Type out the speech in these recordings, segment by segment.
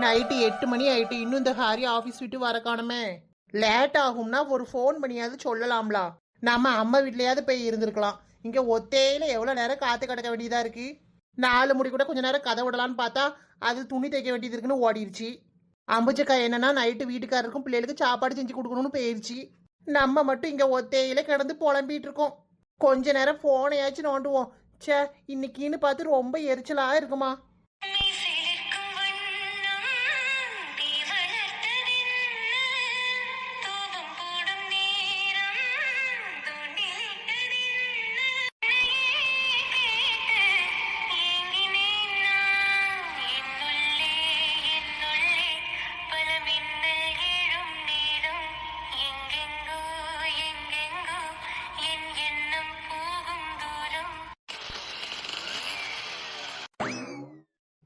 Night 8 மணி ஆயிட்டு, இன்னும் இந்த ஹாரி ஆஃபீஸ் விட்டு வர காணுமே. லேட் ஆகும்னா ஒரு ஃபோன் பண்ணியாவது சொல்லலாம்ல. நம்ம அம்மா வீட்லயாவது போய் இருந்திருக்கலாம். இங்க ஒத்தையில எவ்வளவு நேரம் காத்து கிடக்க வேண்டியதா இருக்கு. 4 முடி கூட கொஞ்ச நேரம் கதை விடலான்னு பார்த்தா அது துணி தைக்க வேண்டியது இருக்குன்னு ஓடிடுச்சு. அம்புஜக்கா என்னன்னா நைட்டு வீட்டுக்காரருக்கும் பிள்ளைகளுக்கு சாப்பாடு செஞ்சு கொடுக்கணும்னு போயிருச்சு. நம்ம மட்டும் இங்க ஒத்தையில கிடந்து புலம்பிட்டு இருக்கோம். கொஞ்ச நேரம் போனையாச்சும் நோண்டுவோம். ச்சே, இன்னைக்குன்னு பார்த்து ரொம்ப எரிச்சலா இருக்குமா.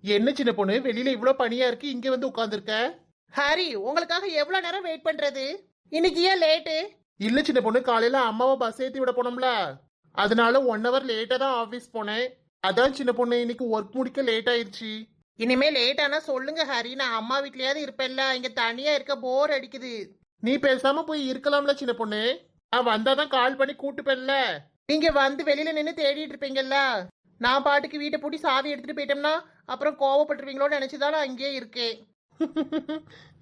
என்ன சின்ன பொண்ணு, வெளியில இவ்வளவு பனியா இருக்கு, இங்க வந்து உட்கார்ந்துருக்க? ஹாரி, உங்களுக்காக எவ்வளவு நேரம் வெயிட் பண்றது? இன்னைக்கு ஏன் லேட்டு? இல்ல சின்ன பொண்ணு, காலையில அம்மாவை பஸ் ஏத்தி விட போனோம்ல, அதனால 1 hour லேட்டா தான் ஆபீஸ் போனேன். அதான் சின்ன பொண்ணு, இன்னைக்கு ஒர்க் முடிக்க லேட் ஆயிருச்சு. இனிமே லேட் ஆனா சொல்லுங்க ஹாரி, நான் அம்மா வீட்லயாவது இருப்பேன்ல, இங்க தனியா இருக்க போர் அடிக்குது. நீ பேசாம போய் இருக்கலாம்ல சின்ன பொண்ணு, நான் வந்தாதான் கால் பண்ணி கூட்டுப்பேன்ல. நீங்க வந்து வெளியில நின்று தேடிட்டு இருப்பீங்கல்ல, நான் பாட்டுக்கு வீட்டை பூட்டி சாவி எடுத்துட்டு போயிட்டோம்னா அப்புறம் கோவப்பட்டுருவீங்களோன்னு நினைச்சுதான் நான் அங்கேயே இருக்கேன்.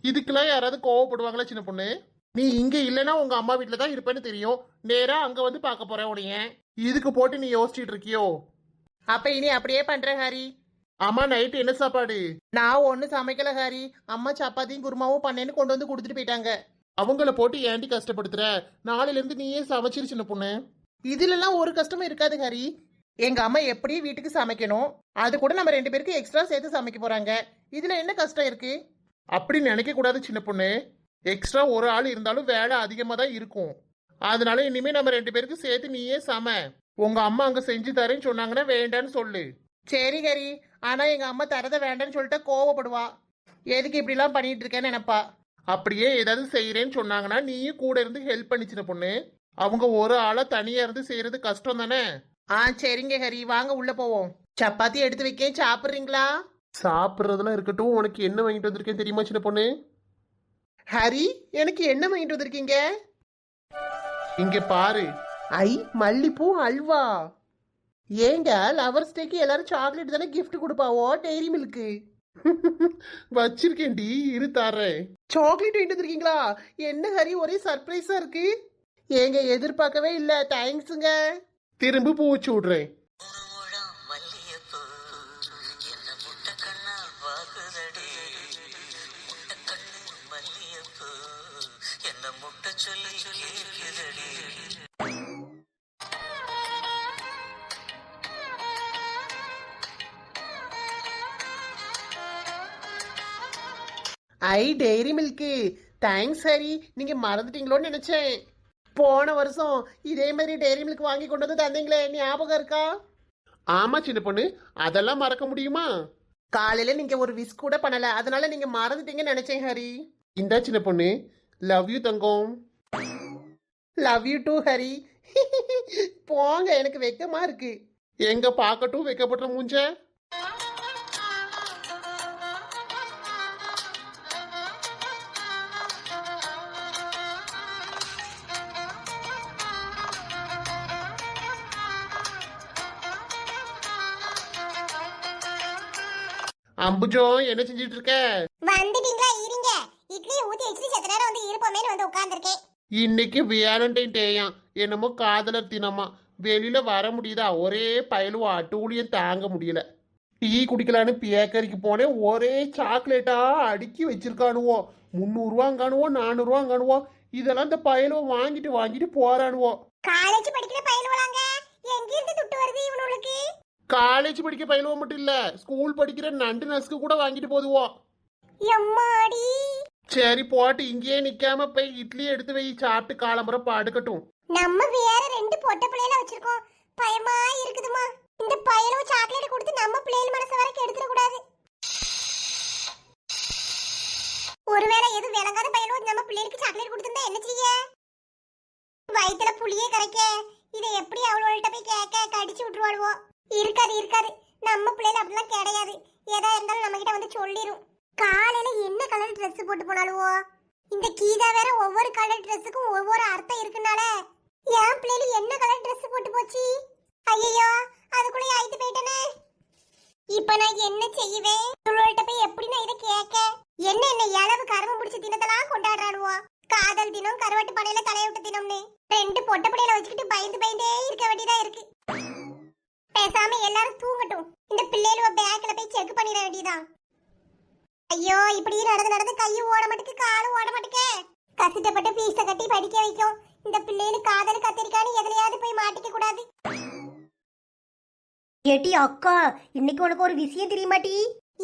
இதுக்கெல்லாம் யாராவது கோவப்படுவாங்களா சின்ன பொண்ணு? நீ இங்க இல்லைன்னா உங்க அம்மா வீட்டுல தான் இருப்பேன்னு தெரியும், நேரா அங்க வந்து பார்க்க போறேன் உனைய. இதுக்கு போட்டு நீ யோசிச்சுட்டு இருக்கியோ? அப்ப இனி அப்படியே பண்றேன் ஹாரி. அம்மா நைட்டு என்ன சாப்பாடு? நான் ஒன்னும் சமைக்கல ஹாரி, அம்மா சப்பாத்தியும் குருமாவும் பண்ணேன்னு கொண்டு வந்து கொடுத்துட்டு போயிட்டாங்க. அவங்கள போட்டு ஏன்டி கஷ்டப்படுத்துற? நாளையில இருந்து நீயே சமைச்சிரு சின்ன பொண்ணு. இதுல எல்லாம் ஒரு கஷ்டமும் இருக்காது ஹாரி. எங்க அம்மா எப்படியும் வீட்டுக்கு சமைக்கணும், அது கூட நம்ம 2 பேருக்கு எக்ஸ்ட்ரா சேர்த்து சமைக்க போறாங்க. இதுல என்ன கஷ்டம் இருக்கு? அப்படி நினைக்க கூடாது சின்ன பொண்ணு. எக்ஸ்ட்ரா ஒரு ஆள் இருந்தாலும் வேலை அதிகமா தான் இருக்கும். அதனால இனிமே நம்ம 2 பேருக்கு சேர்த்து நீயே சம. உங்க அம்மா அங்க செஞ்சு தரேன்னு சொன்னாங்கன்னா வேண்டான்னு சொல்லு. சரி ஹரி, ஆனா எங்க அம்மா தரத வேண்டான்னு சொல்லிட்டு கோவப்படுவா. எதுக்கு இப்படி எல்லாம் பண்ணிட்டு இருக்கேன்னு நினைப்பா. அப்படியே ஏதாவது செய்யறேன்னு சொன்னாங்கன்னா நீயும் கூட இருந்து ஹெல்ப் பண்ணி சின்ன பொண்ணு. அவங்க ஒரு ஆளா தனியா இருந்து செய்யறது கஷ்டம் தானே. சரிங்க ஹரி, வாங்க உள்ள போவோம். சப்பாத்தி எடுத்து வைக்க, சாப்பிடுறீங்களா? சாப்பிடுறதுலாம் இருக்கட்டும், உனக்கு என்ன வாங்கிட்டு வந்திருக்கேன் தெரியுமா சின்ன பொண்ணு? ஹரி, எனக்கு என்ன வாங்கிட்டு வந்திருக்கீங்க? இங்க பாரு. ஐ, மல்லிப்பூ அல்வா. ஏங்க லவர்ஸ் டேக்கு எல்லாரும் சாக்லேட் தானே கிஃப்ட் கொடுப்பாவோ, டெய்ரி மில்க்கு. வச்சிருக்கேன்டி, இரு தரேன். சாக்லேட் வாங்கிட்டு வந்திருக்கீங்களா? என்ன ஹரி, ஒரே சர்ப்ரைஸா இருக்கு. ஏங்க எதிர்பார்க்கவே இல்ல, தேங்க்ஸுங்க. திரும்ப பூச்சி விடுறேன். ஐ, டெய்ரி மில்க்கு. தேங்க்ஸ் ஹரி, நீங்க மறந்துட்டீங்களோன்னு நினைச்சேன். போன வருஷம் இதே மாதிரி டெய்ரி மில்க் வாங்கி கொண்டு வந்து தந்தீங்களே, ஞாபகம் இருக்கா? ஆமா சின்ன பொண்ணு, அதெல்லாம் மறக்க முடியுமா? காலையில நீங்க ஒரு விஷ் கூட பண்ணல, அதனால நீங்க மறந்துட்டீங்கன்னு நினைச்சேன் ஹரி. இந்த சின்ன பொண்ணு, லவ் யூ தங்கம். Love you too Hari. போங்க, எனக்கு வெக்கமா இருக்கு. எங்க பாக்கட்டும் வெக்கப்பட்ட மூஞ்ச. அம்புஜோ, என்ன செஞ்சிட்டு இருக்க? வந்துட்டீங்களா? இருங்க, இட்லி ஊத்தி வச்சிட்டு செத்த நேரம் வந்து இருப்போமேன்னு வந்து உட்கார்ந்துருக்கேன். இன்னைக்கு வேலண்டைன் டேயா, என்னமோ காதலர் தினமா. வெளியில வர முடியுதா? ஒரே பயலுவா, டூலியும் தாங்க முடியல. டீ குடிக்கலான்னு பேக்கரிக்கு போனேன், ஒரே சாக்லேட்டா அடுக்கி வச்சிருக்கானுவோ. 300 ரூபாங்கானுவோ, 400 ரூபாங்கானுவோ. இதெல்லாம் இந்த பயலுவ வாங்கிட்டு வாங்கிட்டு போறானுவோ. காலேஜ் படிக்கிற பயலுவலாங்க, எங்க இருந்து துட்டு வருது இவனுக்கு? காலேஜ் படிக்க பயிலுவ மட்டும் இல்ல, ஸ்கூல் படிக்கிற நண்டு நசுக்கு கூட வாங்கிட்டு போதுவோம். எம்மாடி. சரி போட்டு இங்கேயே நிக்காம போய் இட்லி எடுத்து வை, சாப்பிட்டு காலம்புற பாடுக்கட்டும். நம்ம வேற 2 பொட்ட பிள்ளைல வச்சிருக்கோம், பயமா இருக்குதுமா. இந்த பயலோ சாக்லேட் கொடுத்து நம்ம பிள்ளைகள் மனச வரைக்கும் எடுத்துட கூடாது. ஒருவேளை எது விளங்காத பயலோ நம்ம பிள்ளைகளுக்கு சாக்லேட் கொடுத்திருந்தா என்ன செய்ய? வயித்துல புளியே கரைக்க, இதை எப்படி அவளோட போய் கேட்க, கடிச்சு விட்டுருவாளுவோ. இருக்காது இருக்காது, நம்ம பிள்ளைல அப்படிலாம் கிடையாது. ஏதா இருந்தாலும் நம்ம கிட்ட வந்து சொல்லிரும். காலையில என்ன கலர் Dress போட்டு போனாலுவோ இந்த கீதா வேற ஒவ்வொரு கலர் Dressக்கும் ஒவ்வொரு அர்த்தம் இருக்குனால என் பிள்ளைல என்ன கலர் Dress போட்டு போச்சு ஐயோ அதுக்குள்ளே ஆயிட்டு போயிட்டனே இப்ப நான் என்ன செய்வேன் இவள்கிட்ட போய் எப்படி நான் இதை கேட்க என்ன என்ன இளவு கரும்பு முடிச்ச தினத்தெல்லாம் கொண்டாடுறாளுவோ காதல் தினம் கருவாட்டு பனையில தலையிட்ட தினம்னு ரெண்டு பொட்டை பிள்ளையில வச்சுக்கிட்டு பயந்து பயந்தே இருக்க வேண்டியதா இருக்கு பேசாம எல்லாரும் தூங்கட்டும் இந்த பிள்ளைகள பேக்ல போய் செக் பண்ணிட வேண்டியதான் ஐயோ இப்படி நடந்து நடந்து கையும் ஓட மாட்டுக்கு காலும் ஓட மாட்டுக்கே கஷ்டப்பட்டு பீஸ கட்டி படிக்க வைக்கும் இந்த பிள்ளைகளுக்கு காதல் கத்திரிக்கான்னு எதுலயாவது போய் மாட்டிக்க கூடாது ஏட்டி அக்கா இன்னைக்கு உனக்கு ஒரு விஷயம் தெரியுமாட்டி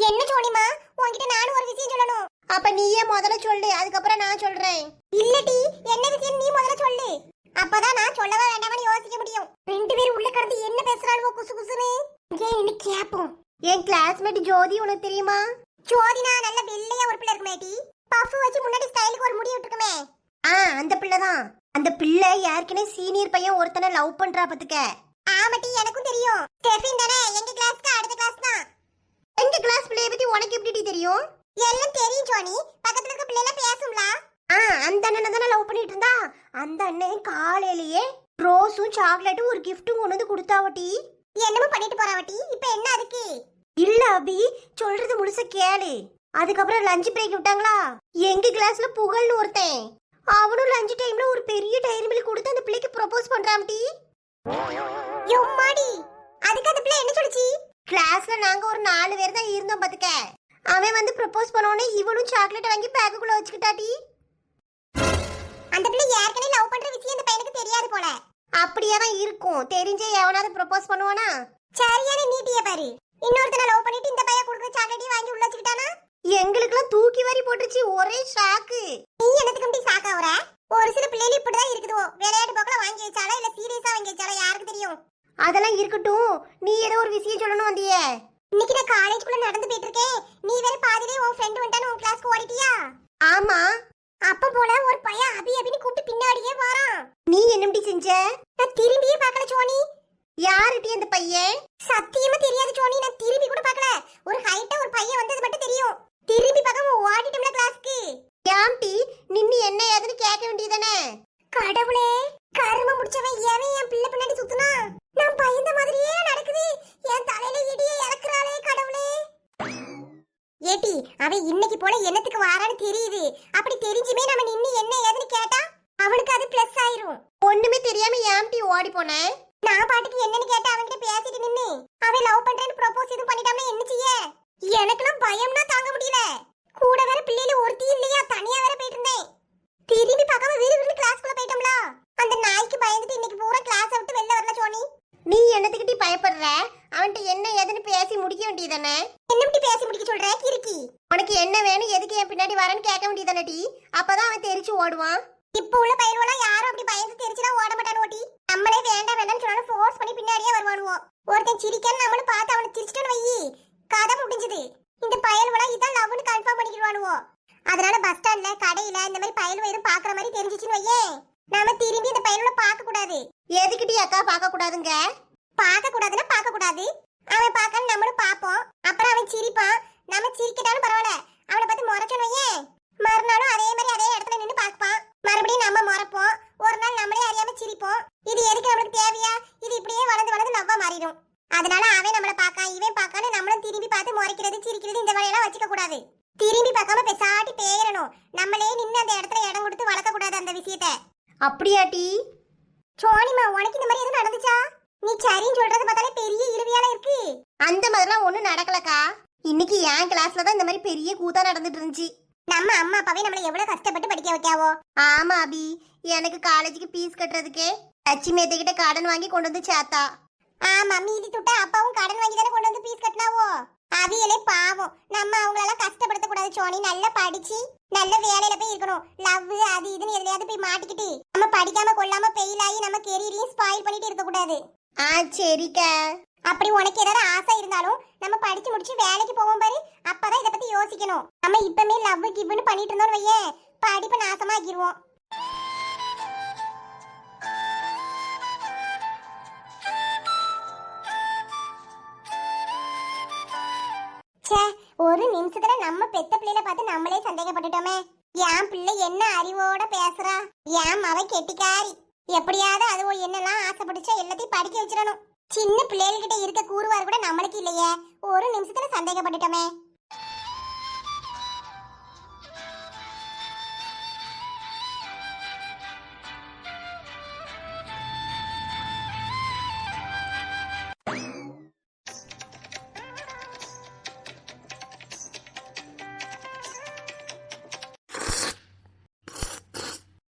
என்ன சோனிமா உன்கிட்ட நானும் ஒரு விஷயம் சொல்லணும் அப்ப நீயே முதல்ல சொல்லு அதுக்கப்புறம் நான் சொல்றேன் இல்லடி என்ன விஷயம் நீ முதல்ல சொல்லு அப்பதான் நான் சொல்லவா வேண்டாமான்னு யோசிக்க முடியும் ரெண்டு பேரும் உள்ள கடந்து என்ன பேசுறாளுவோ குசு குசுன்னு ஏன் என்ன கேப்போம் என் கிளாஸ்மேட் ஜோதி உனக்கு தெரியுமா ஜோதினா நல்ல வெள்ளையா ஒரு பிள்ளை இருக்குமேடி பஃப் வச்சு முன்னாடி ஸ்டைலுக்கு ஒரு முடி விட்டுருக்குமே அந்த பிள்ளைதான் அந்த பிள்ளை ஏற்கனவே சீனியர் பையன் ஒருத்தனை லவ் பண்றா பாத்துக்க ஆமாட்டி எனக்கும் தெரியும் ஸ்டெஃபின் தானே எங்க கிளாஸ்க்கு அடுத்த கிளாஸ் தான் எங்க கிளாஸ் பிள்ளைய பத்தி உனக்கு எப்படி தெரியும் எல்லாம் தெரியும் ஜோனி பக்கத்துல இருக்க பிள்ளைல பேசும்ல அந்த அண்ணனை தானே லவ் பண்ணிட்டு இருந்தா அந்த அண்ணன் காலையிலேயே ரோஸும் சாக்லேட்டும் ஒரு கிஃப்ட்டும் கொண்டு வந்து கொடுத்தாவட்டி என்னமோ பண்ணிட்டு போறாவட்டி இப்ப என்ன அதுக்கு இல்ல அபி சொல்றது முழுச கேளு அதுக்கப்புறம் லஞ்ச் பிரேக் விட்டாங்களா எங்க கிளாஸ்ல புகழ்னு ஒருத்தன் அவனும் லஞ்ச் டைம்ல ஒரு பெரிய டைரி மில்க் கொடுத்து அந்த பிள்ளைக்கு ப்ரொபோஸ் பண்றான்டி யம்மாடி அதுக்கு அந்த பிள்ளை என்ன சொல்லுச்சு கிளாஸ்ல நாங்க ஒரு 4 பேர் தான் இருந்தோம் பாத்துக்க அவன் வந்து ப்ரொபோஸ் பண்ணோனே இவளும் சாக்லேட் வாங்கி பேக்குக்குள்ள வச்சுக்கிட்டாடி அந்த பிள்ளை ஏற்கனவே லவ் பண்ற விஷயம் இந்த பையனுக்கு தெரியாது போல அப்படியே தான் இருக்கும் தெரிஞ்சே எவனாவது ப்ரொபோஸ் பண்ணுவானா சரியான நீட்டிய பாரு இன்னொருத்தன லவ் பண்ணிட்டு இந்த பையன் கொடுக்குற சாக்லேட்டையும் வாங்கி உள்ள வச்சுக்கிட்டானா எங்களுக்குலாம் தூக்கி வாரி போட்டுச்சு ஒரே ஷாக்கு நீ என்னத்துக்கு இப்படி சாக்காவற ஒரு சில பிள்ளைகள் இப்படிதான் இருக்குதோ விளையாட்டு போக்கல வாங்கி வச்சாலா இல்ல சீரியஸா வாங்கி வச்சாலா யாருக்கு தெரியும் அதெல்லாம் இருக்கட்டும் நீ ஏதோ ஒரு விஷயம் சொல்லணும் வந்தியே இன்னைக்கு நான் காலேஜ்க்குள்ள நடந்து போயிட்டு இருக்கேன் நீ வேற பாதியிலே உன் ஃப்ரெண்ட் வந்துட்டானு உன் கிளாஸ்க்கு ஓடிட்டியா ஆமா அப்ப போல ஒரு பையன் அபி அபின்னு கூப்பிட்டு பின்னாடியே வரான் நீ என்னடி செஞ்ச நான் திரும்பியே பார்க்கல சோனி யாருடி அந்த பையன் சத்தியமா தெரியாது சோனி நான் திரும்பி கூட பார்க்கல ஒரு ஹைட்டா ஒரு பையன் வந்தது மட்டும் தெரியும் திரும்பி பார்க்காம ஓடிட்டோம்ல கிளாஸ்க்கு யாம்டி நின்னு என்ன ஏதுன்னு கேட்க வேண்டியதானே கடவுளே கரும முடிச்சவன் ஏன் என் பிள்ளை பின்னாடி சுத்துனா நான் பயந்த மாதிரியே நடக்குது என் தலையில இடியே இறக்குறாளே கடவுளே ஏட்டி அவன் இன்னைக்கு போல என்னத்துக்கு வாரான்னு தெரியுது அப்படி தெரிஞ்சுமே நம்ம நின்னு என்ன ஏதுன்னு கேட்டா அவனுக்கு அது பிளஸ் ஆயிரும் ஒண்ணுமே தெரியாம யாம்டி ஓடி போனேன் நான் பாட்டுக்கு என்னன்னு கேட்டா அவன்கிட்ட பேசிட்டு நின்னு அவன் லவ் பண்றேன்னு ப்ரோபோஸ் எதுவும் பண்ணிட்டாமனா என்ன செய்ய எனக்குலாம் பயம்னா தாங்க முடியல கூட வேற பிள்ளைல ஒருத்தி இல்லையா தனியா வேற போயிட்டு இருந்தேன் திரும்பி பார்க்காம வீடு கிளாஸ்க்குள்ள போயிட்டோம்ல அந்த நாய்க்கு பயந்துட்டு இன்னைக்கு பூரா கிளாஸ் விட்டு வெளில வரல சோனி நீ என்னத்துக்கிட்டி பயப்படுற அவன்கிட்ட என்ன ஏதுன்னு பேசி முடிக்க வேண்டியதானே என்ன இப்படி பேசி முடிக்க சொல்ற கிறுக்கி உனக்கு என்ன வேணும் எதுக்கு என் பின்னாடி வரேன்னு கேட்க வேண்டியதானே அப்பதான் அவன் தெரிச்சு ஓடுவான் இப்ப உள்ள பையன்களா யாரும் அப்படி பயந்து தெரிச்சுலாம் ஓட மாட்டானு ஓட்டி நம்மளே வேண்டாம் வேண்டாம்னு சொன்னாலும் ஃபோர்ஸ் பண்ணி பின்னாடியே வருவானுவோ ஒருத்தன் சிரிக்கான்னு நம்மளும் பார்த்து அவனை சிரிச்சிட்டோன்னு வையி கதை முடிஞ்சது இந்த பயல்களா இதான் லவ்னு கன்ஃபார்ம் பண்ணிக்கிடுவானுவோ அதனால பஸ் ஸ்டாண்ட்ல கடையில இந்த மாதிரி பயல்வ எதுவும் பாக்குற மாதிரி தெரிஞ்சிச்சுன்னு வையே நாம திரும்பி இந்த பயல்கள பார்க்க கூடாது எதுக்கிட்டி அக்கா பார்க்க கூடாதுங்க பார்க்க கூடாதுன்னா பார்க்க கூடாது அவன் பார்க்கணும் நம்மளும் பார்ப்போம் அப்புறம் அவன் சிரிப்பான் நம்ம சிரிக்கட்டாலும் பரவாயில்ல அவனை பார்த்து முறைச்சோன்னு வையே மறுநாளும் அதே மாதிரி அதே இடத்துல நின்று பார்ப்பான் மறுபடியும் நம்ம முறைப்போம் ஒரு நாள் நம்மளே அறியாம சிரிப்போம் இது எதுக்கு நம்மளுக்கு தேவையா இது இப்படியே வளர்ந்து வளர்ந்து லவ்வா மாறிடும் அதனால அவன் நம்மள பார்க்க இவன் பார்க்கான்னு நம்மளும் திரும்பி பார்த்து முறைக்கிறது சிரிக்கிறது இந்த வேலையெல்லாம் வச்சுக்க கூடாது திரும்பி பார்க்காம பெசாட்டி பேரணும் நம்மளே நின்று அந்த இடத்துல இடம் கொடுத்து வளர்க்க கூடாது அந்த விஷயத்த அப்படியாட்டி சோனிமா உனக்கு இந்த மாதிரி எதுவும் நடந்துச்சா நீ சரின்னு சொல்றது பார்த்தாலே பெரிய இழுவியால இருக்கு அந்த மாதிரிலாம் ஒண்ணும் நடக்கலக்கா இன்னைக்கு என் கிளாஸ்ல தான் இந்த மாதிரி பெரிய கூத்தா நடந்துட்டு இருந்துச்சு நம்ம அம்மா அப்பாவே நம்மள எவ்வளவு கஷ்டப்பட்டு படிக்க வைக்காவோ ஆமா அபி எனக்கு காலேஜுக்கு ஃபீஸ் கட்டுறதுக்கே லட்சுமி கிட்ட கடன் வாங்கி கொண்டு வந்து சேர்த்தா ஆமா மீதி துட்டா அப்பாவும் கடன் வாங்கி தானே கொண்டு வந்து ஃபீஸ் கட்டினாவோ அவியலே பாவம் நம்ம அவங்களெல்லாம் கஷ்டப்படுத்த கூடாது சோனி நல்லா படிச்சு நல்ல வேலையில போய் இருக்கணும் லவ் அது இதுன்னு எதுலயாவது போய் மாட்டிக்கிட்டு நம்ம படிக்காம கொள்ளாம ஃபெயில் ஆகி நம்ம கெரியரையும் ஸ்பாயில் பண்ணிட்டு இருக்க கூடாது சரிக்கா அப்படி உனக்கு ஏதாவது ஆசை இருந்தாலும் நம்ம படிச்சு முடிச்சு வேலைக்கு போவோம் பாரு அப்பதான் இத பத்தி யோசிக்கணும் நம்ம இப்பமே லவ் கிவ்னு பண்ணிட்டு இருந்தோம் வையே படிப்பை நாசமா ஆக்கிடுவோம் ச்சே ஒரு நிமிஷத்துல நம்ம பெத்த பிள்ளைல பார்த்து நம்மளே சந்தேகப்பட்டுட்டோமே. என் பிள்ளை என்ன அறிவோட பேசுறா, என் மவ கெட்டிக்காரி. எப்படியாவது அது என்னெல்லாம் ஆசைப்பட்டுச்சா எல்லாத்தையும் படிக்க வச்சிடணும். சின்ன பிள்ளைகிட்ட இருக்க கூறுவார் கூட நம்மளுக்கு இல்லையே, ஒரு நிமிஷத்துல சந்தேகப்பட்டுட்டோமே.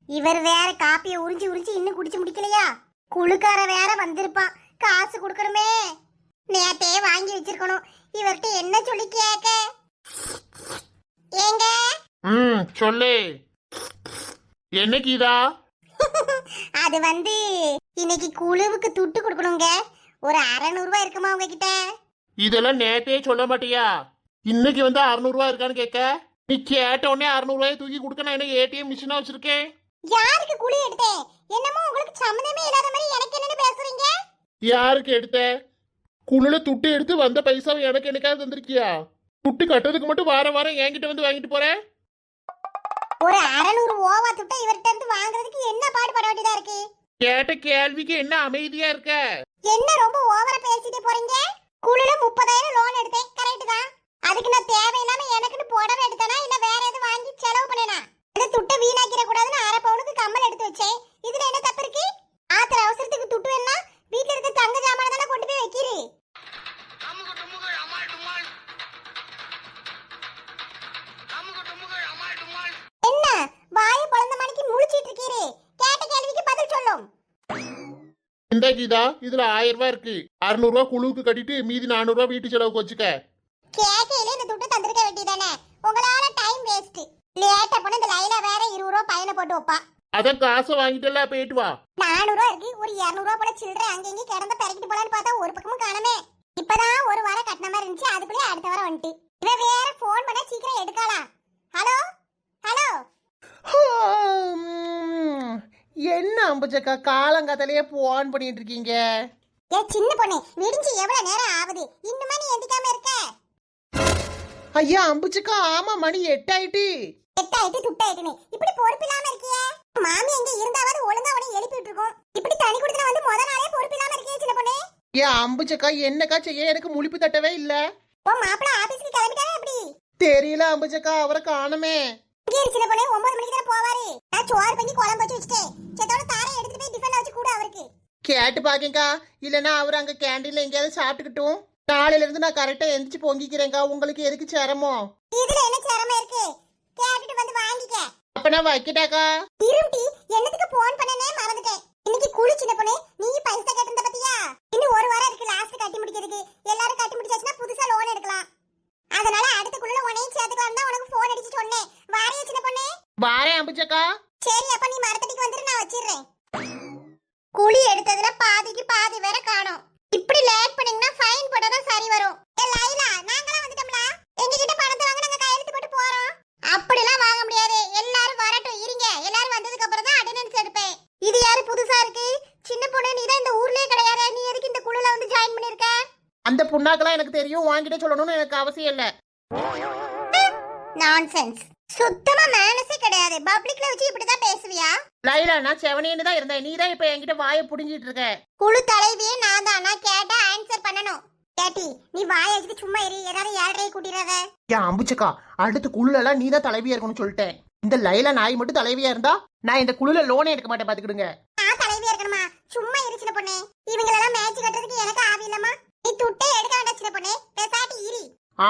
இவர் வேற காப்பியை உறிஞ்சி உறிஞ்சி இன்னும் குடிச்சு முடிக்கலையா? குளுக்கார வேற வந்திருப்பான், காசு கொடுக்கணுமே. நேத்தே வாங்கி வச்சிருக்கணும். இவர்கிட்ட என்ன சொல்லி கேட்க? ஏங்க சொல்லு. என்ன கீதா? அது இன்னைக்கு குழுவுக்கு துட்டு கொடுக்கணுங்க. ஒரு 600 ரூபாய் இருக்குமா உங்ககிட்ட? இதெல்லாம் நேத்தே சொல்ல மாட்டியா? இன்னைக்கு 600 ரூபாய் இருக்கான்னு கேட்க. நீ கேட்ட உடனே 600 ரூபாயை தூக்கி கொடுக்க நான் என்ன ஏடிஎம் மிஷினா வச்சிருக்கேன்? யாருக்கு குழி எடுத்தேன்? என்னமோ உங்களுக்கு சம்மந்தமே இல்லாத மாதிரி எனக்கு என்னன்னு பேசுறீங்க? யாருக்கு எடுத்த? குழுல துட்டு எடுத்து வந்த பைசாவை எனக்கு என்னைக்காவது தந்திருக்கியா? துட்டு கட்டுறதுக்கு மட்டும் வாரம் வாரம் என்கிட்ட வாங்கிட்டு போறேன். ஒரு 600 ஓவா துட்டை இவர்கிட்ட இருந்து வாங்குறதுக்கு என்ன பாடுபட வேண்டியதா இருக்கு? கேட்ட கேள்விக்கு என்ன அமைதியா இருக்க? என்ன ரொம்ப ஓவரா பேசிட்டே போறீங்க? குழுல 30,000 லோன் எடுத்தேன், கரெக்ட் தான். அதுக்கு நான் தேவையில்லாம எனக்குன்னு புடவை எடுத்தனா இல்ல வேற எதுவும் வாங்கி செலவு பண்ணேனா? இந்த துட்டை வீணாக்கிற கூடாதுன்னு 1/2 பவுனுக்கு கம்மல் எடுத்து வச்சேன். இதுல என்ன தப்பு இருக்கு? ஆத்திர அவசரத்துக்கு துட்டு வேணா வீட்ல இருக்க தங்க ஜாமான தான கொண்டு போய் வைக்கிறீ. என்ன வாயை பொளந்த மணிக்கு முழிச்சிட்டு இருக்கீரே? கேட்ட கேள்விக்கு பதில் சொல்லும். இந்த கீதா, இதுல 1000 ரூபாய் இருக்கு. 600 ரூபாய் குழுவுக்கு கட்டிட்டு மீதி 400 ரூபாய் வீட்டு செலவுக்கு வச்சுக்க. கேக்கையில இந்த துட்டு தந்திருக்க வேண்டியதானே? உங்களால டைம் வேஸ்ட். லேட்டா போன இந்த லைலா வேற 20 ரூபாய் பையனை போட்டு வைப்பா. அதான் காசை வாங்கிட்டல, போயிட்டு வா. 400 ரூபாய் இருக்கு, ஒரு 200 ரூபாய் போல சில்லறை அங்கங்க கிடந்த பெரக்கிட்டு போலான்னு பார்த்தா ஒரு பக்கமும் காணமே. இப்பதான் ஒரு வாரம் கட்டின மாதிரி இருந்துச்சு, அதுக்குள்ளே அடுத்த வாரம் வந்துட்டு. இவன் வேற போன் பண்ண சீக்கிரம் எடுக்கலாம். Hello hello. என்ன அம்புஜக்கா காலங்காத்தாலேயே போன் பண்ணிட்டு இருக்கீங்க? ஏ சின்ன பொண்ணு, விடிஞ்சு எவ்வளவு நேரம் ஆகுது, இன்னுமா நீ எந்திக்காம இருக்க? ஐயா அம்புஜக்கா, ஆமா மணி 8 ஆயிட்டு. 8 ஆயிட்டு துட்டாயிட்டுன்னு இப்படி பொறுப்பில்லாம இருக்கியே. மாமி எங்க இருந்தாவது ஒழுங்கா உன்னை எழுப்பிட்டு இருக்கோம். இப்படி தனி கொடுத்துன முத நாளே பொறுப்பில்லாம இருக்கியே சின்ன பொண்ணு. ஏ அம்புஜக்கா, என்னக்கா செய்ய? எனக்கு முழிப்பு தட்டவே இல்ல. ஓ மாப்பிள்ள ஆபீஸ்க்கு கிளம்பிட்டாரே எப்படி? தெரியல அம்புஜக்கா, அவரை காணுமே. சின்ன பொண்ணு 9 மணிக்கு தான் போவாரு. நான் சோறு பண்ணி குழம்பு வச்சு வச்சுட்டேன். சேத்தோட தாரை எடுத்துட்டு போய் டிஃபன்ல வச்சு கூட அவருக்கு. கேட்டு பாக்கேங்கா, இல்லனா அவர் அங்க கேண்டீன்ல எங்கேயாவது சாப்பிட்டுக்கிட்டும். நாளையில இருந்து நான் கரெக்டா எந்திரிச்சு பொங்கிக்கிறேங்க. உங்களுக்கு எதுக்கு சிரமம்? இதுல என்ன சிரமம் இருக்கு? கேட்டுட்டு வந்து வாங்கிக்க. அப்ப நான் வைக்கிட்டாக்கா. இரும்டி, என்னத்துக்கு போன் பண்ணனே மறந்துட்டேன். இன்னைக்கு குளி சின்ன பொண்ணு, நீ பைசா கேட்டிருந்த பாத்தியா? இன்னும் ஒரு வாரம் இருக்கு லாஸ்ட் கட்டி முடிக்கிறதுக்கு. எல்லாரும் கட்டி முடிச்சாச்சுன்னா புதுசா லோன் எடுக்கலாம். அதனால அடுத்த குள்ள உன்னையும் சேர்த்துக்கலாம் தான் உனக்கு போன் அடிச்சு சொன்னேன். வாரியா சின்ன பொண்ணு? வாரேன் அம்புஜக்கா. சரி, அப்ப நீ மரத்தடிக்கு வந்துரு, நான் வச்சிடுறேன். குழி எடுத்ததுல பாதிக்கு பாதி வேற காணோம். இப்படி லேட் பண்ணீங்கன்னா ஃபைன் போட்டா சரி வரும். ஏ லைலா, நாங்கலாம் வந்துட்டோம்ல. எங்க கிட்ட பணத்தை வாங்க நாங்க கையெழுத்து போட்டு போறோம். அப்படிலாம் வாங்க முடியாது. எல்லாரும் வரட்டும், இருங்க. எல்லாரும் வந்ததுக்கு அப்புறம் தான் அட்டெண்டன்ஸ் எடுப்பேன். இது யாரு புதுசா இருக்கு? சின்ன பொண்ணு, நீ தான் இந்த ஊர்லயே கிடையாது. நீ எதுக்கு இந்த குழுல வந்து ஜாயின் பண்ணிருக்க? அந்த புண்ணாக்கெல்லாம் எனக்கு தெரியும், வாங்கிட்ட சொல்லணும்னு எனக்கு அவசியம் இல்ல. நான்சென்ஸ். சுத்தமா மேனஸே கிடையாது. பப்ளிக்ல வச்சு இப்படி தான் பேசுவியா? லைலா, நான் செவனேன்னு தான் இருந்தேன். நீ தான் இப்ப என்கிட்ட வாயை புடிஞ்சிட்டு இருக்க. குழு தலைவியே நான் தான். நான் கேட்டா ஆன்சர் பண்ணணும். கேட்டி, நீ வாயை வச்சுட்டு சும்மா இரு. ஏதாவது 7:30 கூட்டிடாத. ஏன் அம்புச்சக்கா, அடுத்த குழுல எல்லாம் நீ தான் தலைவியா இருக்கணும்னு சொல்லிட்டேன். இந்த லைலா நாய் மட்டும் தலைவியா இருந்தா நான் இந்த குழுல லோனே எடுக்க மாட்டேன், பாத்துக்கிடுங்க. நான் தலைவியா இருக்கணுமா? சும்மா இரு சின்ன பொண்ணே. இவங்களெல்லாம் மேட்ச் கட்டுறதுக்கு எனக்கு ஆவி இல்லமா? நீ துட்டே எடுக்க வேண்டாம் சின்ன பொண்ணே, பேசாட்டி இரு.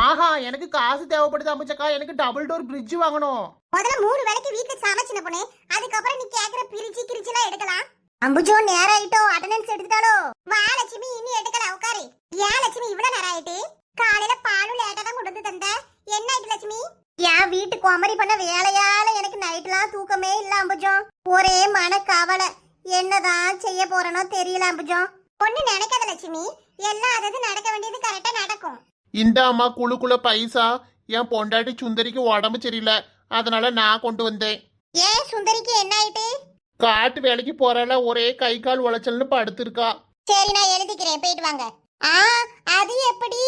ஆஹா, எனக்கு காசு தேவைப்படுது அம்புச்சக்கா. எனக்கு டபுள் டோர் ஃப்ரிட்ஜ் வாங்கணும். முதல்ல 3 வேளைக்கு வீட்ல சமைச்சின பொண்ணே, அதுக்கப்புறம் நீ கேக்குற பிரிச்சி கிரிச்சிலாம் எடுக்கலாம். அம்புஜோ நேரம் ஆயிட்டோ, அட்டெண்டன்ஸ் எடுத்துட்டாலோ? வா லட்சுமி, இன்னும் எடுக்கல, உட்காரு. ஏன் லட்சுமி இவ்வளவு நேரம் ஆயிட்டு? காலையில பாலும் லேட்டா தான் கொண்டு வந்து தந்த. என்ன ஆயிட்டு லட்சுமி? என் வீட்டு குமரி பண்ண வேலையால எனக்கு நைட்லாம் தூக்கமே இல்ல அம்புஜோ. ஒரே மன கவலை. என்னதான் செய்ய போறனோ தெரியல அம்புஜோ. ஒண்ணு நினைக்காத லட்சுமி, எல்லாம் அதாவது நடக்க வேண்டியது கரெக்டா நடக்கும். இந்த அம்மா குழுக்குள்ள பைசா. என் பொண்டாட்டி சுந்தரிக்கு உடம்பு சரியில்லை, அதனால நான் கொண்டு வந்தேன். ஏன் சுந்தரிக்கு என்ன ஆயிட்டு? காட்டு வேலைக்கு போறால, ஒரே கை கால் உளைச்சல்னு படுத்திருக்கா. சரி, நான் எழுதிக்கிறேன், போயிட்டு வாங்க. அது எப்படி?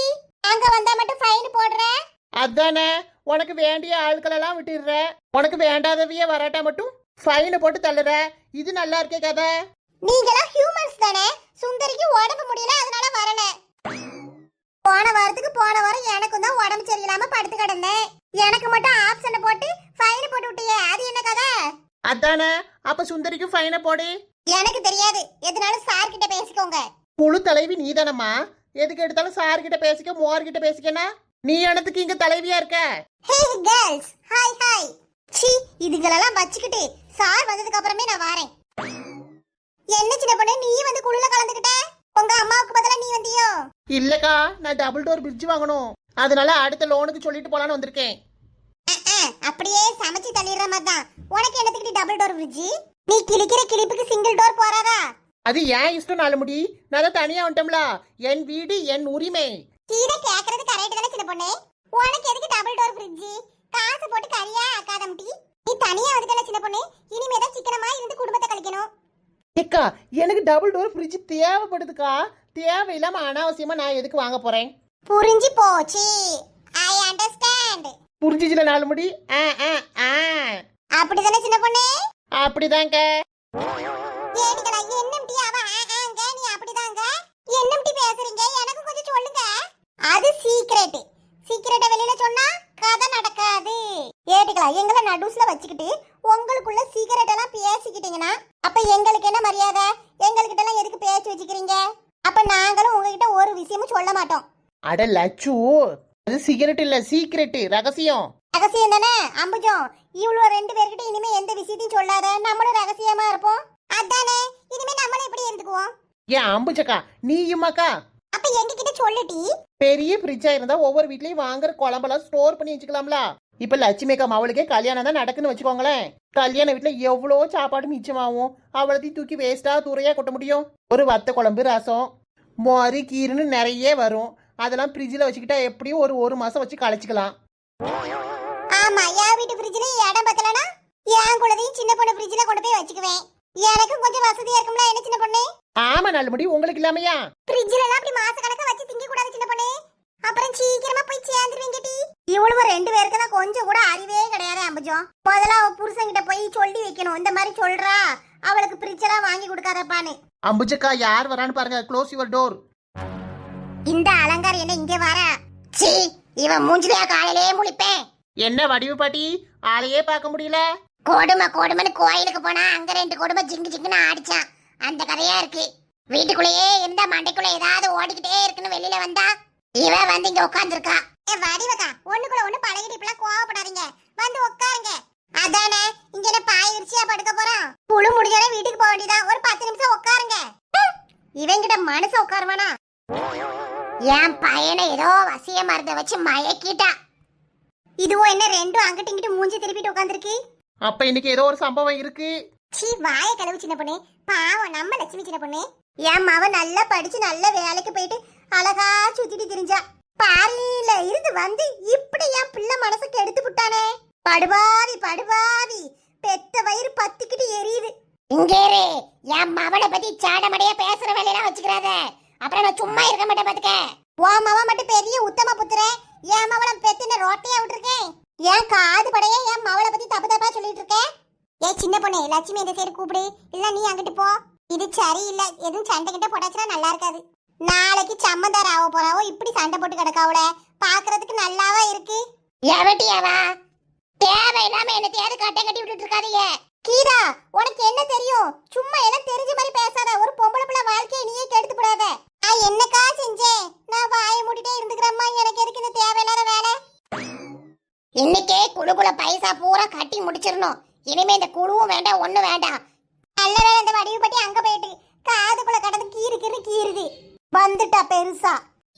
அங்க வந்தா மட்டும் ஃபைன் போடுற? அதானே, உனக்கு வேண்டிய ஆட்களெல்லாம் விட்டுடுற, உனக்கு வேண்டாதவையே வராட்டா மட்டும் ஃபைனை போட்டு தள்ளுற. இது நல்லா இருக்கே கதை. நீங்களாம் ஹியூமன்ஸ் தானே. சுந்தரிக்கு உடம்பு முடியல, அதனால வரல. போன வாரம் எனக்கும் தான் உடம்பு சரியில்லாம படுத்து கிடந்தேன். எனக்கு மட்டும் ஆப்ஷனை போட்டு ஃபைன் போட்டு விட்டியே, அது என்ன கதை? அதானே, அப்ப சுந்தரிக்கும் ஃபைனை போடு. எனக்கு தெரியாது, எதுனாலும் சார் கிட்ட பேசிக்கோங்க. குழு தலைவி நீதானம்மா, எதுக்கு எடுத்தாலும் சார் கிட்ட பேசிக்க, மோர் கிட்ட பேசிக்கனா? நீ எனத்துக்கு இங்க தலைவியா இருக்க? Hey girls, hi hi. சி, இதுகளெல்லாம் வச்சுக்கிட்டு சார் வந்ததுக்கு அப்புறமே நான் வரேன். என்ன சின்ன பொண்ணு, நீ வந்து குழுல கலந்துக்கிட்ட? உங்க அம்மாவுக்கு பதிலா நீ வந்தியோ? இல்லக்கா, நான் டபுள் டோர் பிரிட்ஜ் வாங்கணும், அதனால அடுத்த லோனுக்கு சொல்லிட்டு போலான்னு வந்திருக்கேன். அப்படியே சமைச்சு தள்ளிடுற மாதிரி தான். உனக்கு என்னத்துக்கு டபுள் டோர் ஃப்ரிட்ஜ்? நீ கிளிக்கிற கிளிப்புக்கு சிங்கிள் டோர் போறாதா? அது ஏன் இஷ்டம் நாலு முடி, நான் தான் தனியா வந்துட்டோம்ல. என் வீடு என் உரிமை. கீழே கேக்குறது கரெக்ட் தானே சின்ன பொண்ணு. உனக்கு எதுக்கு டபுள் டோர் ஃப்ரிட்ஜ்? காசு போட்டு கரியா ஆக்காதம்டி. நீ தனியா வந்துட்டல சின்ன பொண்ணு, இனிமே தான் சிக்கனமா இருந்து குடும்பத்தை கழிக்கணும். ஏக்கா, எனக்கு டபுள் டோர் ஃப்ரிட்ஜ் தேவைப்படுதுக்கா. தேவையில்லாம அனாவசியமா நான் எதுக்கு வாங்க போறேன்? புரிஞ்சு போச்சு. I understand. புரிஞ்சிச்சுல நாலு முடி? அப்படிதானே சின்ன பொண்ணு? அப்படிதாங்க. ஏடிகளா, என்னம்டி அவ ஆங்க, நீ அப்படிதாங்க. என்னம்டி பேசுறீங்க? எனக்கு கொஞ்சம் சொல்லுங்க. அது சீக்ரெட். சீக்ரெட்டை வெளியில சொன்னா கதை நடக்காது. ஏடிகளா, எங்களை நடுவுல வச்சுக்கிட்டு உங்களுக்குள்ள சீக்ரெட் எல்லாம் பேசிக்கிட்டீங்கன்னா அப்ப எங்களுக்கு என்ன மரியாதை? எங்ககிட்ட எல்லாம் எதுக்கு பேச்சு வச்சுக்கிறீங்க? அப்ப நாங்களும் உங்ககிட்ட ஒரு விஷயமும் சொல்ல மாட்டோம். அட லட்சு, அது சிகரெட் இல்ல, சீக்ரெட், ரகசியம். ரகசியம் தானே அம்புஜம். இவ்வளவு ரெண்டு பேர்கிட்ட இனிமே எந்த விஷயத்தையும் சொல்லாத, நம்மளும் ரகசியமா இருப்போம். அதானே, இனிமே நம்மளும் இப்படி இருந்துக்குவோம். ஏன் அம்புச்சக்கா, நீயுமாக்கா? அப்ப எங்ககிட்ட சொல்லுடி. பெரிய ஃப்ரிட்ஜா இருந்தா ஒவ்வொரு வீட்லயும் வாங்குற குழம்பெல்லாம் ஸ்டோர் பண்ணி வச்சுக்கலாம்ல. இப்ப லட்சுமிக்கா அவளுக்கே கல்யாணம் தான் நடக்குன்னு வச்சுக்கோங்களேன். கல்யாண வீட்டுல எவ்வளோ சாப்பாடு மிச்சமாகும், அவ்வளோத்தையும் தூக்கி வேஸ்டா தூரையா கொட்ட முடியும்? ஒரு வத்த குழம்பு, ரசம், மோரி, கீரைன்னு நிறைய வரும். அதெல்லாம் ஃப்ரிட்ஜில் வச்சுக்கிட்டா எப்படியும் ஒரு மாசம் வச்சு கழிச்சிக்கலாம். ஆமா, என் வீட்டு ஃப்ரிட்ஜ்ல இடம் பத்தலனா என் குழந்தையும் சின்ன பொண்ணு ஃப்ரிட்ஜ்ல கொண்டு போய் வச்சுக்குவேன். எனக்கும் கொஞ்சம் வசதியா இருக்கும்ல. என்ன சின்ன பொண்ணு? ஆமா நல்ல முடி, உங்களுக்கு இல்லாமையா? ஃப்ரிட்ஜ்ல எல்லாம் அப்படி மாச கணக்கா வச்சு திங்க கூடாது சின்ன பொண்ணு. அப்புறம் சீக்கிரமா போய் சேர்ந்துருவீங்க டி. இவ்வளவு ரெண்டு பேருக்கு தான் கொஞ்சம் கூட அறிவே கிடையாது அம்புஜம். முதல்ல அவ புருஷன்கிட்ட போய் சொல்லி வைக்கணும், இந்த மாதிரி சொல்றா, அவளுக்கு ஃப்ரிட்ஜ் எல்லாம் வாங்கி கொடுக்காதப்பான்னு. அம்புஜக்கா, யார் வரான்னு பாருங்க. Close your door. இந்த அலங்காரம் என்ன இங்க வர? சீ, இவன் மூஞ்சிலையா காலையிலே முழிப்பேன். என்ன வடிவு பாட்டி, ஆளையே பார்க்க முடியல. கொடுமைன்னு கோயிலுக்கு போனா அங்க ரெண்டு கொடுமை ஜிங்கு ஜிங்குன்னு ஆடிச்சான். அந்த கதையா இருக்கு. வீட்டுக்குள்ளேயே இருந்தா மண்டைக்குள்ள ஏதாவது ஓடிக்கிட்டே இருக்குன்னு வெளியில வந்தா இவ வந்து இங்க உட்கார்ந்துருக்கா. வடிவக்கா, ஒண்ணுக்குள்ள ஒண்ணு பழகிட்டு இப்பெல்லாம் கோவப்படாதீங்க, வந்து உட்காருங்க. அதானே, இங்க என்ன பாய் விரிச்சியா படுக்க போறோம்? புழு முடிஞ்சாலே வீட்டுக்கு போக வேண்டியதான். ஒரு 10 நிமிஷம் உட்காருங்க. இவங்கிட்ட மனச உட்காருவானா? என் பையனை ஏதோ வசிய மருந்த வச்சு மயக்கிட்டா. இதுவோ என்ன ரெண்டும் அங்கிட்டு இங்கிட்டு மூஞ்சி திருப்பிட்டு உட்காந்துருக்கு. அப்ப இன்னைக்கு ஏதோ ஒரு சம்பவம் இருக்கு. சீ, வாய கழுவு சின்ன பொண்ணு. பாவம் நம்ம லட்சுமி சின்ன பொண்ணு. என் மவ நல்லா படிச்சு நல்ல வேலைக்கு போயிட்டு அழகா சுத்திட்டு திரிஞ்சா. பாரியில இருந்து வந்து இப்படி என் பிள்ளை மனசுக்கு எடுத்து விட்டானே. படுபாவி, பெத்த வயிறு பத்திக்கிட்டு எரியுது. இங்கேரே, என் மவளை பத்தி சாடமடையா பேசுற வேலையெல்லாம் வச்சுக்கிறாத. அப்புறம் நான் சும்மா இருக்க மாட்டேன் பாத்துக்க. உன் மவ மட்டும் பெரிய உத்தம புத்திரன். என் மவளை பெத்தின ரோட்டையா விட்டுருக்கேன். என் காது படையே என் மவளை பத்தி தப்பு தப்பா சொல்லிட்டு இருக்கேன். ஏ சின்ன பொண்ணு, லட்சுமி இந்த சைடு கூப்பிடு, இல்ல நீ அங்கிட்டு போ. இது சரியில்லை. எதுவும் சண்டை கிட்ட போட்டாச்சுன்னா நல்லா இருக்காது. நாளைக்கு சம்மந்தார் ஆக போறாவோ, இப்படி சண்டை போட்டு கிடக்காவோட பாக்குறதுக்கு நல்லாவா இருக்கு? எவட்டியாவா தேவையில்லாம என்ன தேவை கட்டை கட்டி விட்டுட்டு இருக்காதீங்க. கீதா, உனக்கு என்ன தெரியும்? சும்மா எல்லாம் தெரிஞ்ச மாதிரி பேசாத. ஒரு பொம்பளை பிள்ளை வாழ்க்கையை நீயே கெடுத்து போடாத. நான் என்னக்கா செஞ்சேன்? நான் வாயை மூடிட்டே இருந்துக்கிறேம்மா. எனக்கு எதுக்கு இந்த தேவையில்லாத வேலை? இன்னைக்கே குழுக்குள்ள பைசா பூரா கட்டி முடிச்சிடணும். இனிமே இந்த குழுவும் வேண்டாம், ஒண்ணும் வேண்டாம். நல்ல வேலை இந்த வடிவு பட்டி அங்க போயிட்டு காதுக்குள்ள கடந்து கீறுது வந்துட்டா பெருசா.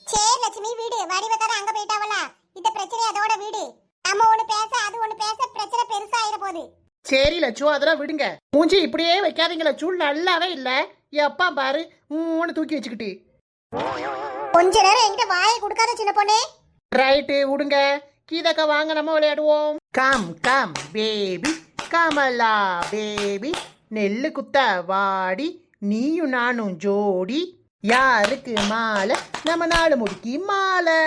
சரி லட்சுமி, வீடு வடிவக்கார அங்க போயிட்டாவல. இந்த பிரச்சனை அதோட வீடு. நம்ம ஒண்ணு பேச அது ஒண்ணு பேச பிரச்சனை பெருசா ஆயிட போகுது. சரி லட்சு, அதெல்லாம் விடுங்க. மூஞ்சி இப்படியே வைக்காதீங்க லட்சு, நல்லாவே இல்ல. எப்பா பாரு மூணு தூக்கி வச்சுக்கிட்டு. கொஞ்ச நேரம் என்கிட்ட வாயை கொடுக்காத சின்ன பொண்ணு. ரைட்டு, விடுங்க. கீதாக்கா வாங்க, நம்ம விளையாடுவோம். Come come baby, Kamala baby, நெல்லு குத்த வாடி, நீயும் நானும் ஜோடி, யாருக்கு மாலை, நம்ம நாலு முடிக்கி மாலை.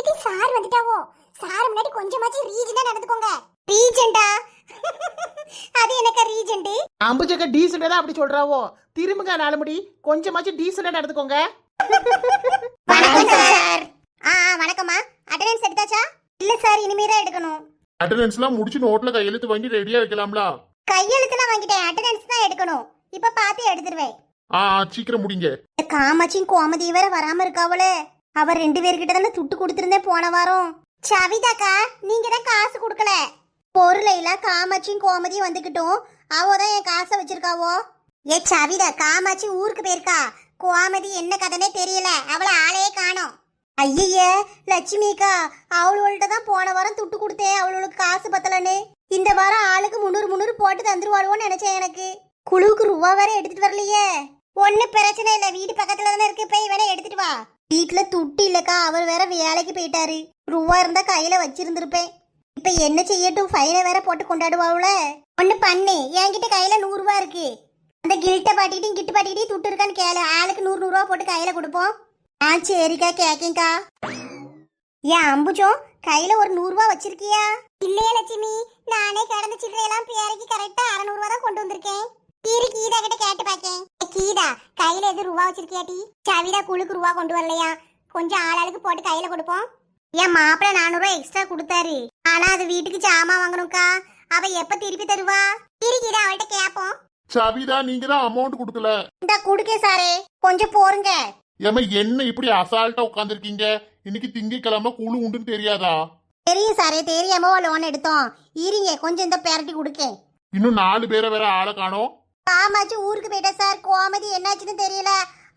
இது சார் வந்துட்டாவோ? சார் முன்னாடி கொஞ்சமாச்சும் ரீஜனா நடந்துக்கோங்க. ரீஜெண்டா? அது எனக்கு ரீஜெண்ட். அம்புஜக்க டீசெண்டா தான் அப்படி சொல்றாவோ. திரும்புங்க நாலுமுடி, கொஞ்சமாச்சும் டீசெண்டா நடந்துக்கோங்க. வணக்கம் சார். வணக்கம்மா. அட்டெண்டன்ஸ் எடுத்தாச்சா? இல்ல சார், இனிமே தான் எடுக்கணும். அட்டெண்டன்ஸ்லாம் முடிச்சு நோட்ல கையெழுத்து வாங்கி ரெடியா வைக்கலாம்ல? கையெழுத்துலாம் வாங்கிட்டேன், அட்டெண்டன்ஸ் தான் எடுக்கணும். இப்ப பார்த்து எடுத்துருவேன். சீக்கிரம் முடிங்க. காமாட்சியும் கோமதி வேற வராம இருக்காவளே. அவர் 2 பேர்கிட்ட தானே துட்டு கொடுத்திருந்தேன் போன வாரம். சவிதாக்கா, நீங்க தான் காசு கொடுக்கல. பொருளைல காமாட்சியும் கோமதியும் வந்துக்கிட்டோம். அவதான் என் காசை வச்சிருக்காவோ. ஏ சவிதா, காமாட்சி ஊருக்கு போயிருக்கா. கோமதி என்ன கதைனே தெரியல, அவளை ஆளையே காணோம். ஐயே லட்சுமிக்கா, அவளுகள்ட்ட தான் போன வாரம் துட்டு கொடுத்தேன், அவளுக்கு காசு பத்தலன்னு. இந்த வாரம் ஆளுக்கு 300 போட்டு தந்துருவாளுவோன்னு நினைச்சேன். எனக்கு குழுவுக்கு ரூபா வேற எடுத்துட்டு வரலையே. ஒண்ணு பிரச்சனை இல்ல, வீடு பக்கத்துல தானே இருக்கு, போய் வேணா எடுத்துட்டு வா. வீட்டுல துட்டு இல்லக்கா, அவர் வேற வேலைக்கு போயிட்டாரு. ரூபா இருந்தா கையில வச்சிருந்திருப்பேன். இப்ப என்ன செய்யட்டும், ஃபைனை வேற போட்டு கொண்டாடுவாவுல. ஒண்ணு பண்ணு, என்கிட்ட கையில 100 ரூபா இருக்கு. அந்த கில்ட்ட பாட்டிக்கிட்டையும் கிட்டு பாட்டிக்கிட்டையும் துட்டு இருக்கான்னு கேளு. ஆளுக்கு 100 ரூபா போட்டு கையில கொடுப்போம். சரிக்கா, கேக்கேங்கா. ஏன் அம்புஜம், கையில ஒரு 100 ரூபா வச்சிருக்கியா? இல்லையே லட்சுமி, நானே கடந்த சில்லறையெல்லாம் பேரைக்கு கரெக்டா 600 ரூபா தான் கொண்டு வந்திருக்கேன். கீரி கீதா கிட்ட கேட்டு பாக்கேன். கீதா, கையில எது ரூபா வச்சிருக்கியாட்டி? சவிதா குழுக்கு ரூபா கொண்டு வரலையா? கொஞ்சம் ஆளாளுக்கு போட்டு கையில கொடுப்போம். என் மாப்பிள்ள 400 ரூபா எக்ஸ்ட்ரா கொடுத்தாரு. ஆனா அது வீட்டுக்கு சாமான் வாங்கணும்க்கா. அவ எப்ப திருப்பி தருவா? கீரி கீதா அவள்கிட்ட கேப்போம். சவிதா, நீங்க தான் அமௌண்ட் கொடுக்கல. இந்த குடுக்கே சாரே, கொஞ்சம் போருங்க. ஏமா என்ன இப்படி அசால்ட்டா உட்காந்துருக்கீங்க? இன்னைக்கு திங்கக்கிழமை குழு உண்டுன்னு தெரியாதா? தெரியும் சாரே, தெரியாம லோன் எடுத்தோம். இருங்க, கொஞ்சம் இந்த பேரட்டி கொடுக்கேன். இன்னும் 4 பேரை வேற ஆளை காணோம். காமாச்சு ஊருக்கு போயிட்டா சார். கோமதி என்னாச்சுன்னு தெரியல.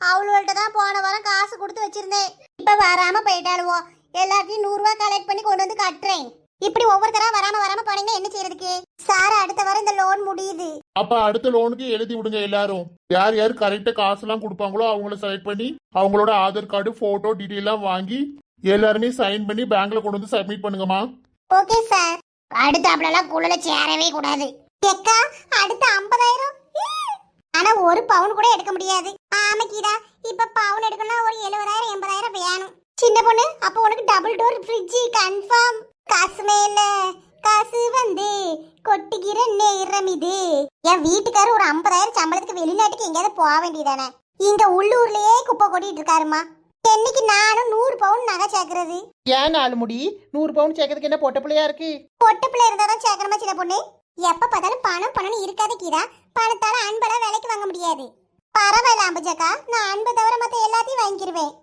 அவள்கிட்ட தான் போன வாரம் காசு கொடுத்து வச்சிருந்தேன். இப்ப வராம போயிட்டாளுவோ. எல்லாத்தையும் 100 ரூபா கலெக்ட் பண்ணி கொண்டு வந்து கட்டுறேன். இப்படி ஒவ்வொருத்தரா வராம போனீங்க, என்ன செய்யறதுக்கு? சார், அடுத்த வாரம் இந்த லோன் முடியுது. அப்ப அடுத்த லோனுக்கு எழுதி விடுங்க எல்லாரும். யார் யார் கரெக்டா காசு எல்லாம் கொடுப்பாங்களோ அவங்கள செலக்ட் பண்ணி அவங்களோட ஆதார் கார்டு, போட்டோ டீடைல் எல்லாம் வாங்கி எல்லாருமே சைன் பண்ணி பேங்க்ல கொண்டு வந்து சப்மிட் பண்ணுங்கம்மா. Okay sir. அடுத்தாப்புலாம் குழுல சேரவே கூடாது. எக்கா, அடுத்த 50,000. ஆனா ஒரு பவுன் கூட எடுக்க முடியாது. ஆமா கீதா, இப்ப பவுன் எடுக்கணும்னா ஒரு 70,000 80,000 வேணும். சின்ன பொண்ணு, அப்ப உனக்கு டபுள் டோர் ஃப்ரிட்ஜ் கன்ஃபார்ம். காசு மேல காசு வந்து கொட்டிக்கிற நேரம் இது. என் வீட்டுக்காரர் ஒரு 50,000 சம்பளத்துக்கு வெளிநாட்டுக்கு எங்கேயாவது போக வேண்டியதானே? இங்க உள்ளூர்லயே குப்பை கொட்டிட்டு இருக்காருமா. என்னைக்கு நானும் 100 பவுன் நகை சேர்க்கறது? ஏன் நாலுமுடி 100 பவுன் சேர்க்கறதுக்கு என்ன பொட்ட பிள்ளையா இருக்கு? பொட்ட பிள்ளை இருந்தாதான் சேர்க்கணுமா சின்ன பொண்ணு? எப்ப பார்த்தாலும் பணம் பணம்னு இருக்காது கீதா. பணத்தால அன்பெல்லாம் விலைக்கு வாங்க முடியாது. பரவாயில்ல அம்புஜக்கா, நான் அன்பை தவிர மத்த எல்லாத்தையும் வாங்கிடுவேன்.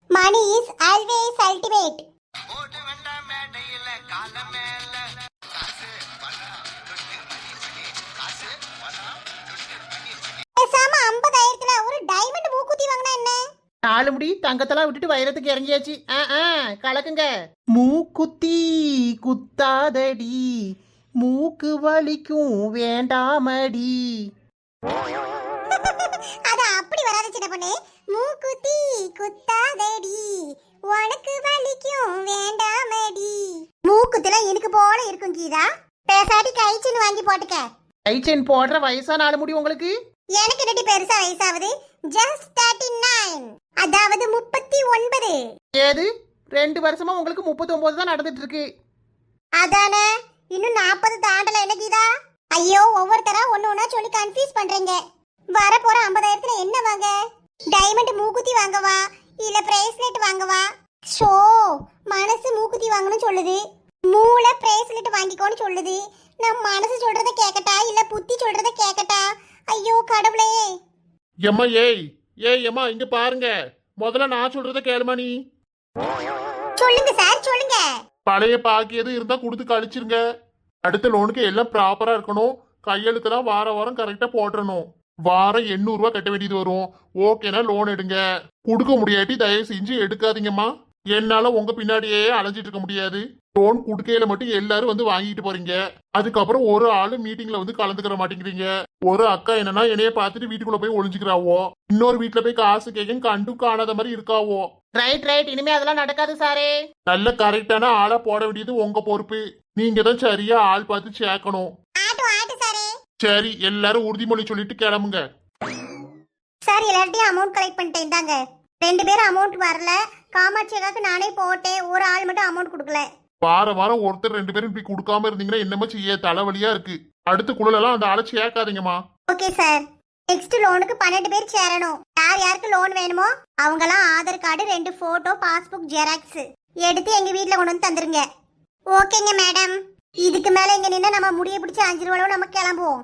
Money is always ultimate. பேசாம 50,000ல ஒரு டைமண்ட் மூக்குத்தி வாங்கினா என்ன? நாலுமுடி தங்கத்தெல்லாம் விட்டுட்டு வைரத்துக்கு இறங்கியாச்சு. கலக்குங்க. மூக்குத்தி குத்தாதடி, மூக்கு வலிக்கும் வேண்டாமடி. அது அப்படி வராது சின்ன பொண்ணு. மூக்குத்தி குத்தாதடி, உனக்கு வலிக்கும் வேண்டாமடி. மூக்குத்தில எனக்கு போல இருக்கும் கீதா. பேசாட்டி கைச்சின்னு வாங்கி போட்டுக்க. கைச்செயின் போடுற வயசா நாலுமுடி உங்களுக்கு? எனக்கு என்னடி பெருசா வயசாகுது? ஜஸ்ட் 39, அதாவது 39. ஏது 2 வருஷமா உங்களுக்கு 39 தான் நடந்துட்டு இருக்கு. அதானே, இன்னும் 40 தாண்டல. என்ன கீதா? ஐயோ, ஒவ்வொருத்தரா ஒண்ணு சொல்லி கன்ஃபியூஸ் பண்றீங்க. வரப்போற 50,000ல என்ன வாங்க? டைமண்ட் மூக்குத்தி வாங்கவா இல்ல பிரேஸ்லெட் வாங்கவா? ஷோ, மனசு மூக்குத்தி வாங்கணும் சொல்லுது, மூளை பிரேஸ்லெட் வாங்கிக்கோன்னு சொல்லுது. நான் மனசு சொல்றத கேக்கட்டா இல்ல புத்தி சொல்றத கேக்கட்டா? ஐயோ கடவுளே. எம்மா ஏய் எம்மா இங்க பாருங்க. முதல்ல நான் சொல்றத கேளுமா நீ. சொல்லுங்க சார், சொல்லுங்க. பழைய பாக்கி எது இருந்தா கொடுத்து கழிச்சிருங்க. அடுத்த லோனுக்கு எல்லாம் ப்ராப்பரா இருக்கணும். கையெழுத்தெல்லாம் வாரம் கரெக்டா போட்டுறணும். வாரம் 800 ரூபா கட்ட வேண்டியது வரும். ஓகேனா லோன் எடுங்க. கொடுக்க முடியாட்டி தயவு செஞ்சு எடுக்காதீங்கம்மா. என்னால உங்க பின்னாடியே அலைஞ்சிட்டு இருக்க முடியாது. லோன் குடுக்கையில மட்டும் எல்லாரும் வந்து வாங்கிட்டு போறீங்க. அதுக்கப்புறம் ஒரு ஆளு மீட்டிங்ல வந்து கலந்துக்கிற மாட்டேங்கிறீங்க. ஒரு அக்கா என்னன்னா என்னைய பார்த்துட்டு வீட்டுக்குள்ள போய் ஒளிஞ்சுக்கிறாவோ, இன்னொரு வீட்டுல போய் காசு கேட்க கண்டும் காணாத மாதிரி இருக்காவோ. ரைட், இனிமே அதெல்லாம் நடக்காது சாரே. நல்ல கரெக்டான ஆளா போட வேண்டியது உங்க பொறுப்பு. நீங்க தான் சரியா ஆள் பார்த்து சேர்க்கணும். ஆட்டு சாரே. சரி, எல்லாரும் உறுதிமொழி சொல்லிட்டு கிளம்புங்க. சார், எல்லார்ட்டையும் அமௌண்ட் கலெக்ட் பண்ணிட்டேன். தாங்க 2 பேரும் அமௌண்ட் வரல. காமாட்சி அக்காக்கு நானே போட்டேன், ஒரு ஆள் மட்டும் அமௌண்ட் கொடுக்கல. வாரம் வாரம் ஒருத்தர் 2 பேரும் இப்படி கொடுக்காம இருந்தீங்கன்னா என்னமா செய்ய தலைவலியா இருக்கு. அடுத்த குழுலாம் அந்த ஆளை சேர்க்காதீங்கம்மா. Okay sir. நெக்ஸ்ட் லோனுக்கு 12 பேர் சேரணும். யார் யாருக்கு லோன் வேணுமோ அவங்கலாம் Aadhaar card, 2 photo, passbook xerox எடுத்து எங்க வீட்ல கொண்டு வந்து தந்துருங்க. ஓகேங்க மேடம். இதுக்கு மேல இங்க நின்னா நம்ம முடிய பிடிச்ச 5 ரூபாய் நம்ம கிளம்புவோம்.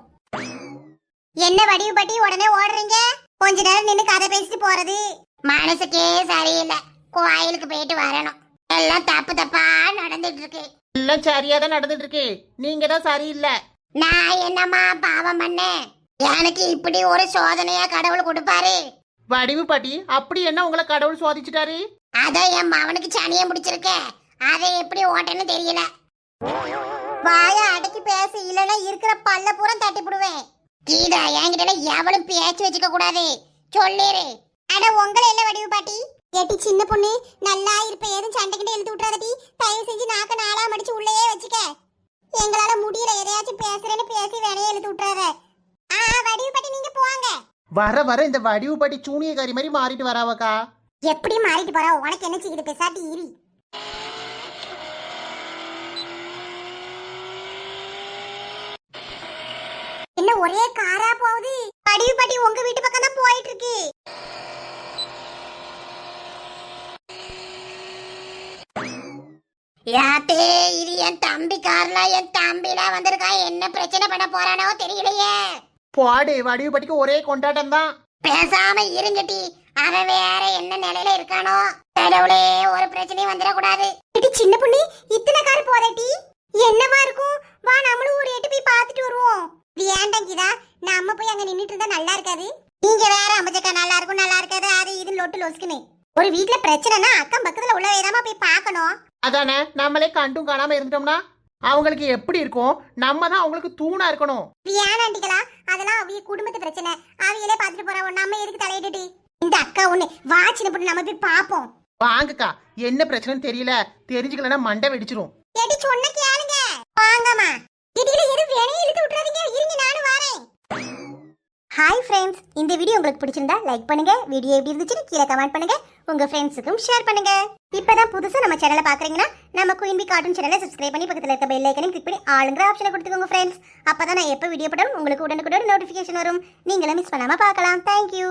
என்ன வடிவு பட்டி உடனே ஓடுறீங்க? கொஞ்ச நேரம் நின்னு கதை பேசிட்டு போறது மனசுக்கே சரியில்லை. கோயிலுக்கு போயிட்டு வரணும். எல்லாம் தப்பு தப்பா நடந்துட்டு இருக்கு. எல்லாம் சரியா தான் நடந்துட்டு இருக்கு. நீங்க தான் சரியில்லை. நான் என்னம்மா பாவம் பண்ணேன்? எனக்கு இப்படி ஒரு சோதனையா கடவுள் கொடுப்பாரு? வடிவு பாட்டி, அப்படி என்ன உங்களை கடவுள் சோதிச்சுட்டாரு? அதான் என் மவனுக்கு சனியை முடிச்சிருக்க. அதை எப்படி ஓட்டன்னு தெரியல. வாய அடக்கி பேச, இல்லைன்னா இருக்கிற பல்ல பூரா தட்டி போடுவேன். கீதா, என்கிட்ட எவளும் பேச்சு வச்சுக்க கூடாது, சொல்லிரு. அட உங்களை என்ன வடிவு பாட்டி? ஏட்டி சின்ன பொண்ணு, நல்லா இருப்ப, ஏதும் சண்டைக்கிட்ட இழுத்து விட்டுறாதடி. தயவு செஞ்சு நாக்க நாளா மடிச்சு உள்ளேயே வச்சுக்க. எங்களால முடியல, எதையாச்சும் பேசுறேன்னு பேசி வேலையை இழுத்து விட்டுறாத. வடிவு பாட்டி நீங்க போவாங்க. வர வர இந்த வடிவு பாட்டி சூனியக்காரி மாதிரி மாறிட்டு வராவக்கா. எப்படி மாறிட்டு போறா? உனக்கு என்ன செய்யுது? பேசாட்டி இரு. என்ன ஒரே காரா போகுது? வடிவு பாட்டி உங்க வீட்டு பக்கம் தான் போயிட்டு இருக்கு. யாத்தே, இது என் தம்பி கார்ல, என் தம்பிடா வந்திருக்கான். என்ன பிரச்சனை பண்ண போறானோ தெரியலையே. போடு, வடிவு பாட்டிக்கு ஒரே கொண்டாட்டம் தான். பேசாம இருங்கட்டி. அவன் வேற என்ன நிலையில இருக்கானோ கடவுளே, ஒரு பிரச்சனையும் வந்துடக்கூடாது. சின்ன பொண்ணு, இத்தனை கார் போதட்டி என்னவா இருக்கும்? வா நம்மளும் ஒரு எட்டு போய் பார்த்துட்டு வருவோம். வேண்டாம் கீதா, நம்ம போய் அங்க நின்னுட்டு இருந்தா நல்லா இருக்காது. நீங்க வேற அம்பச்சக்கா நல்லா இருக்கும் நல்லா இருக்காது அது இது லொட்டு லொஸ்குன்னு. ஒரு வீட்டுல பிரச்சனைனா அக்கம் பக்கத்துல உள்ள வேறாம போய் பார்க்கணும். அதானே, நம்மளே கண்டும் காணாம இருந்துட்டோம்னா அவங்களுக்கு எப்படி இருக்கும்? நம்ம தான் அவங்களுக்கு தூணா இருக்கணும். வேணாண்டிகளா, அதெல்லாம் அவங்க குடும்பத்து பிரச்சனை, அவையிலே பார்த்துட்டு போறோம். நம்ம எதுக்கு தலையிட்டு? இந்த அக்கா ஒண்ணு வா சின்ன பொண்ணு, நம்ம போய் பாப்போம். வாங்கக்கா, என்ன பிரச்சனைன்னு தெரியல, தெரிஞ்சுக்கலன்னா மண்டை வெடிச்சிரும். எடி சொன்ன கேளுங்க. வாங்கம்மா. இடியில எது வேணையும் இழுத்து விட்டுறாதீங்க. இருங்க, நானும் வரேன். ஹாய் ஃப்ரெண்ட்ஸ், இந்த வீடியோ உங்களுக்கு பிடிச்சிருந்தா லைக் பண்ணுங்க. வீடியோ எப்படி இருந்துச்சுன்னு கீழே கமெண்ட் பண்ணுங்க. உங்க ஃப்ரெண்ட்ஸுக்கும் ஷேர் பண்ணுங்க. இப்பதான் புதுசா நம்ம சேனலை பாக்குறீங்கன்னா நம்ம குயின்பி கார்ட்டூன் சேனலை சப்ஸ்கிரைப் பண்ணி பக்கத்துல இருக்க பெல் ஐக்கனையும் கிளிக் பண்ணி ஆளுங்கிற ஆப்ஷனை கொடுத்துக்கோங்க ஃப்ரெண்ட்ஸ். அப்பதான் நான் எப்போ வீடியோ போட்டாலும் உங்களுக்கு உடனுக்குடன் நோட்டிஃபிகேஷன் வரும். நீங்களும் மிஸ் பண்ணாம பார்க்கலாம். தேங்க்யூ.